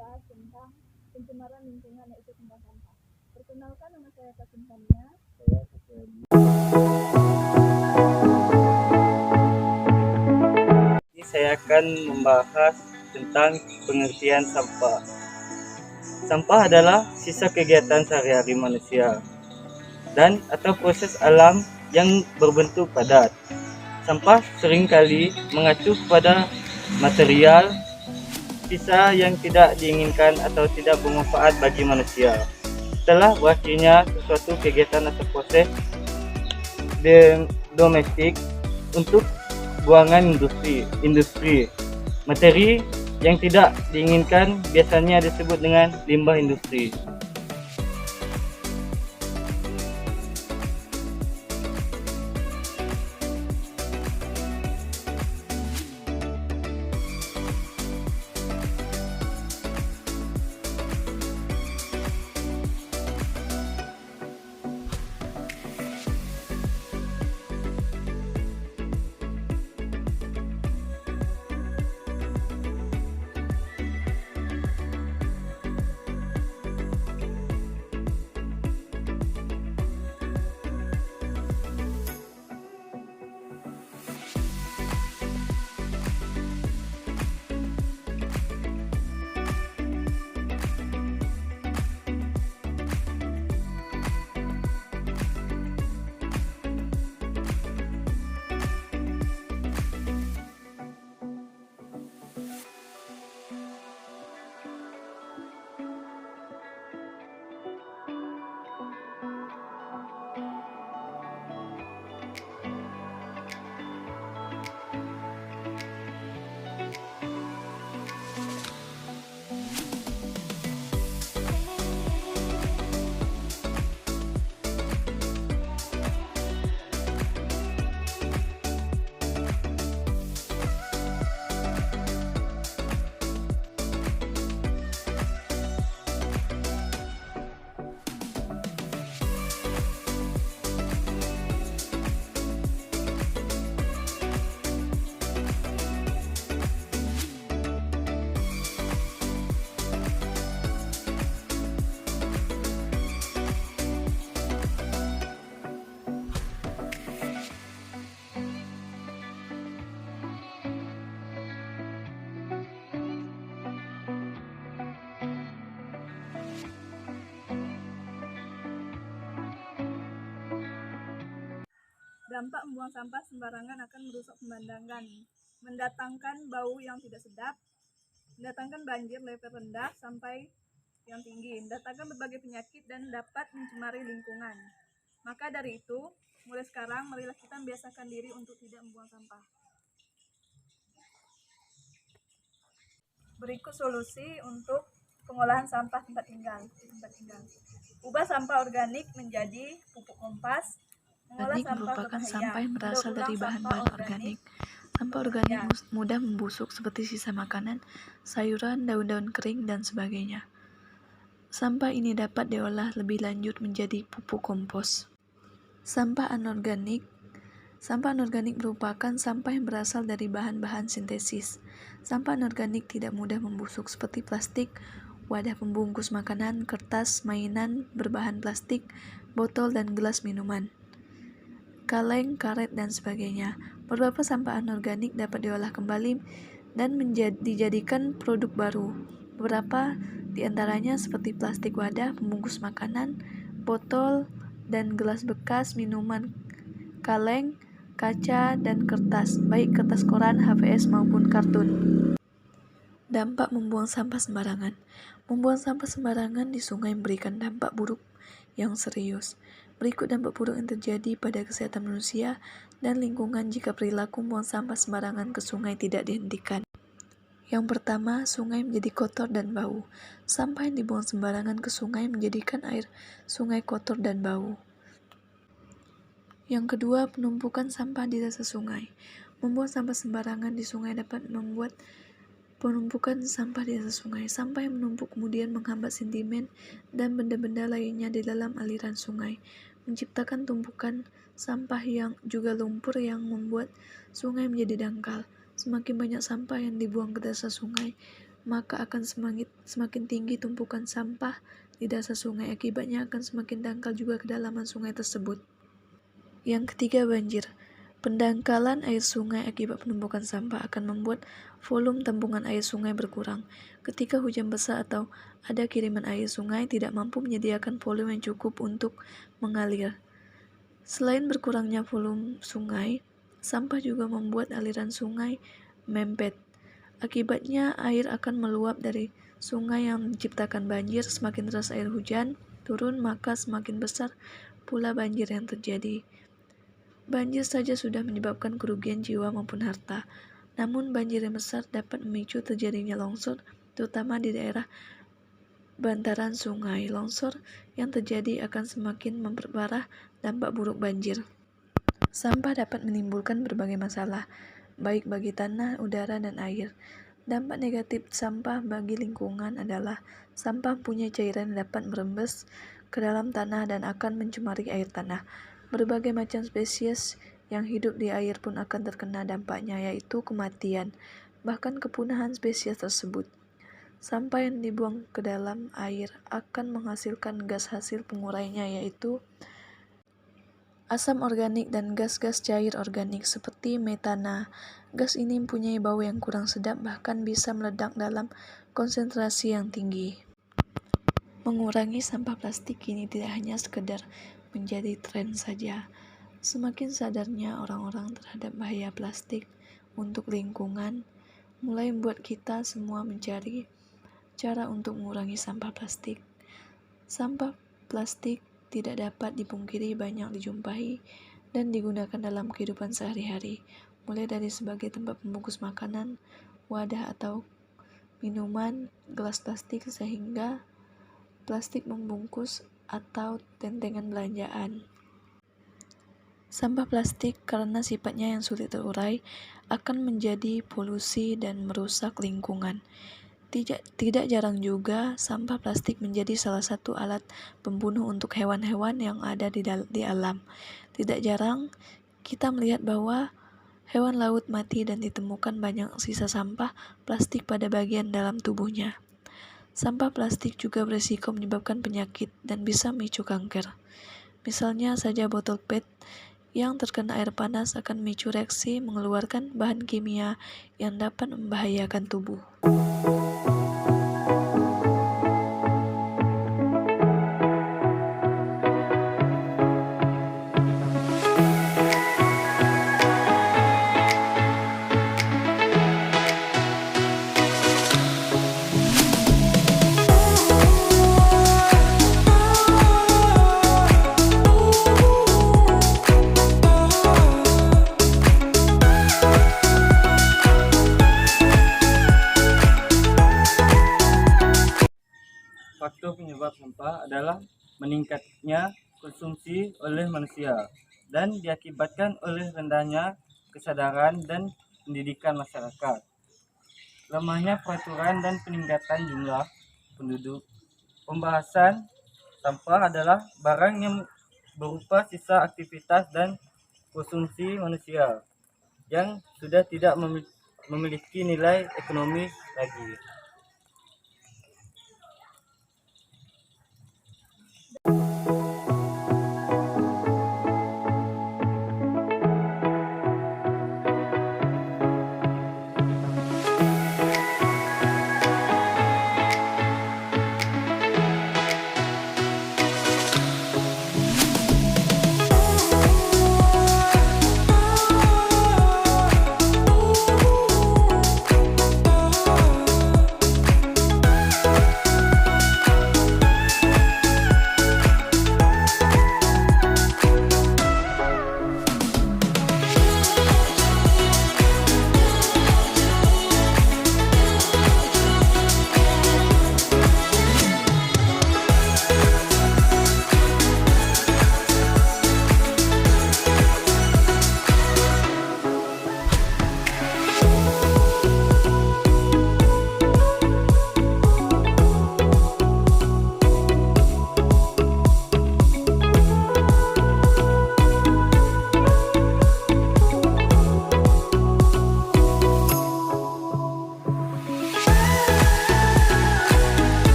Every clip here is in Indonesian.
membahas tentang pencemaran lingkungan yaitu tentang sampah. Perkenalkan, nama saya Kasim Tania. Saya Sosiologi. Ini saya akan membahas tentang pengertian sampah. Sampah adalah sisa kegiatan sehari-hari manusia dan atau proses alam yang berbentuk padat. Sampah seringkali mengacu pada material sisa yang tidak diinginkan atau tidak bermanfaat bagi manusia. Setelah berakhirnya sesuatu kegiatan atau proses domestik untuk buangan industri. Materi yang tidak diinginkan biasanya disebut dengan limbah industri. Dampak membuang sampah sembarangan akan merusak pemandangan, mendatangkan bau yang tidak sedap, mendatangkan banjir level rendah sampai yang tinggi, mendatangkan berbagai penyakit dan dapat mencemari lingkungan. Maka dari itu, mulai sekarang marilah kita membiasakan diri untuk tidak membuang sampah. Berikut solusi untuk pengolahan sampah tempat tinggal. Ubah sampah organik menjadi pupuk kompas. Organik merupakan sampah yang berasal dari bahan-bahan organik. Sampah organik mudah membusuk seperti sisa makanan, sayuran, daun-daun kering, dan sebagainya. Sampah ini dapat diolah lebih lanjut menjadi pupuk kompos. Sampah anorganik merupakan sampah yang berasal dari bahan-bahan sintesis. Sampah anorganik tidak mudah membusuk seperti plastik, wadah pembungkus makanan, kertas, mainan berbahan plastik, botol dan gelas minuman, kaleng, karet, dan sebagainya. Beberapa sampah anorganik dapat diolah kembali dan dijadikan produk baru. Beberapa di antaranya seperti plastik wadah, pembungkus makanan, botol, dan gelas bekas, minuman, kaleng, kaca, dan kertas, baik kertas koran, HVS, maupun kartun. Dampak membuang sampah sembarangan. Membuang sampah sembarangan di sungai memberikan dampak buruk yang serius. Berikut dampak buruk yang terjadi pada kesehatan manusia dan lingkungan jika perilaku membuang sampah sembarangan ke sungai tidak dihentikan. Yang pertama, sungai menjadi kotor dan bau. Sampah yang dibuang sembarangan ke sungai menjadikan air sungai kotor dan bau. Yang kedua, penumpukan sampah di dasar sungai. Membuang sampah sembarangan di sungai dapat membuat penumpukan sampah di dasar sungai. Sampah yang menumpuk kemudian menghambat sedimen dan benda-benda lainnya di dalam aliran sungai, menciptakan tumpukan sampah yang juga lumpur yang membuat sungai menjadi dangkal. Semakin banyak sampah yang dibuang ke dasar sungai, maka akan semakin tinggi tumpukan sampah di dasar sungai. Akibatnya akan semakin dangkal juga kedalaman sungai tersebut. Yang ketiga, banjir. Pendangkalan air sungai akibat penumpukan sampah akan membuat volume tampungan air sungai berkurang. Ketika hujan besar atau ada kiriman air, sungai tidak mampu menyediakan volume yang cukup untuk mengalir. Selain berkurangnya volume sungai, sampah juga membuat aliran sungai mempet. Akibatnya air akan meluap dari sungai yang menciptakan banjir. Semakin deras air hujan turun, maka semakin besar pula banjir yang terjadi. Banjir saja sudah menyebabkan kerugian jiwa maupun harta. Namun banjir yang besar dapat memicu terjadinya longsor, terutama di daerah bantaran sungai. Longsor yang terjadi akan semakin memperparah dampak buruk banjir. Sampah dapat menimbulkan berbagai masalah, baik bagi tanah, udara, dan air. Dampak negatif sampah bagi lingkungan adalah sampah punya cairan yang dapat merembes ke dalam tanah dan akan mencemari air tanah. Berbagai macam spesies yang hidup di air pun akan terkena dampaknya, yaitu kematian, bahkan kepunahan spesies tersebut. Sampah yang dibuang ke dalam air akan menghasilkan gas hasil pengurainya, yaitu asam organik dan gas-gas cair organik seperti metana. Gas ini mempunyai bau yang kurang sedap, bahkan bisa meledak dalam konsentrasi yang tinggi. Mengurangi sampah plastik kini tidak hanya sekedar menjadi tren saja. Semakin sadarnya orang-orang terhadap bahaya plastik untuk lingkungan, mulai membuat kita semua mencari cara untuk mengurangi sampah plastik. Sampah plastik tidak dapat dipungkiri banyak dijumpai dan digunakan dalam kehidupan sehari-hari, mulai dari sebagai tempat pembungkus makanan, wadah atau minuman, gelas plastik, sehingga plastik membungkus atau tentengan belanjaan. Sampah plastik karena sifatnya yang sulit terurai akan menjadi polusi dan merusak lingkungan. Tidak jarang juga sampah plastik menjadi salah satu alat pembunuh untuk hewan-hewan yang ada di alam. Tidak jarang kita melihat bahwa hewan laut mati dan ditemukan banyak sisa sampah plastik pada bagian dalam tubuhnya. Sampah plastik juga berisiko menyebabkan penyakit dan bisa memicu kanker. Misalnya saja botol PET yang terkena air panas akan memicu reaksi mengeluarkan bahan kimia yang dapat membahayakan tubuh. Faktor penyebab sampah adalah meningkatnya konsumsi oleh manusia dan diakibatkan oleh rendahnya kesadaran dan pendidikan masyarakat, lemahnya peraturan dan peningkatan jumlah penduduk. Pembahasan sampah adalah barang yang berupa sisa aktivitas dan konsumsi manusia yang sudah tidak memiliki nilai ekonomis lagi.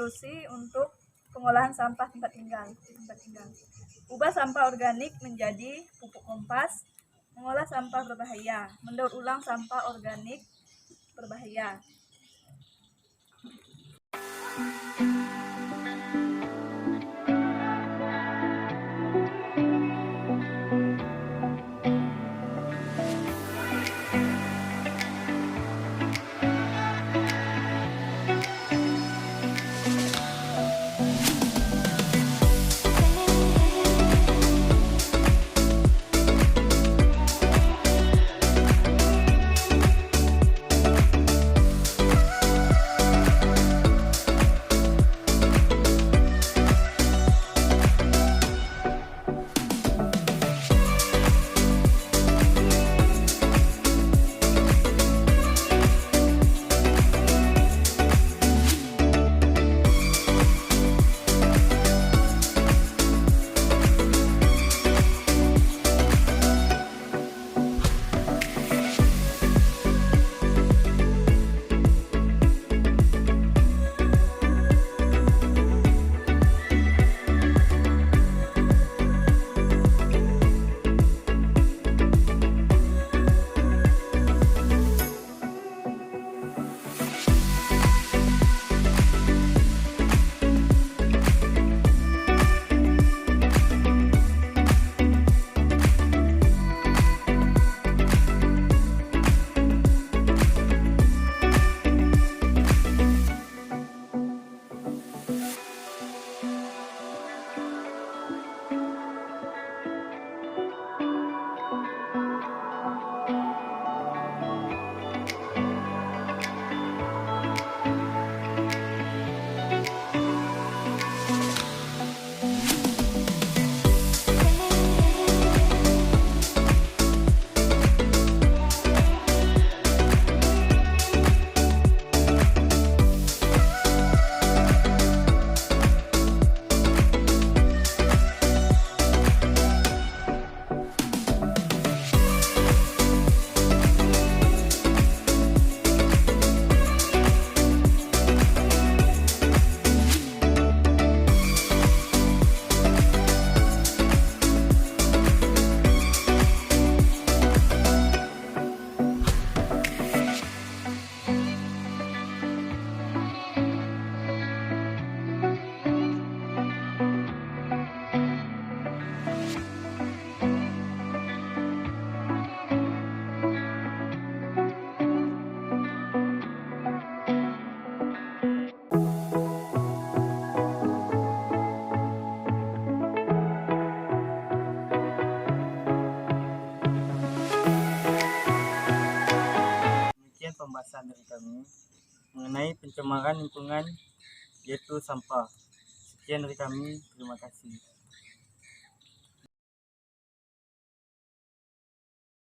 solusi untuk pengolahan sampah tempat tinggal. Ubah sampah organik menjadi pupuk kompas, mengolah sampah berbahaya, mendaur ulang sampah organik berbahaya. Demikian pembahasan dari kami mengenai pencemaran lingkungan yaitu sampah. Sekian dari kami, terima kasih.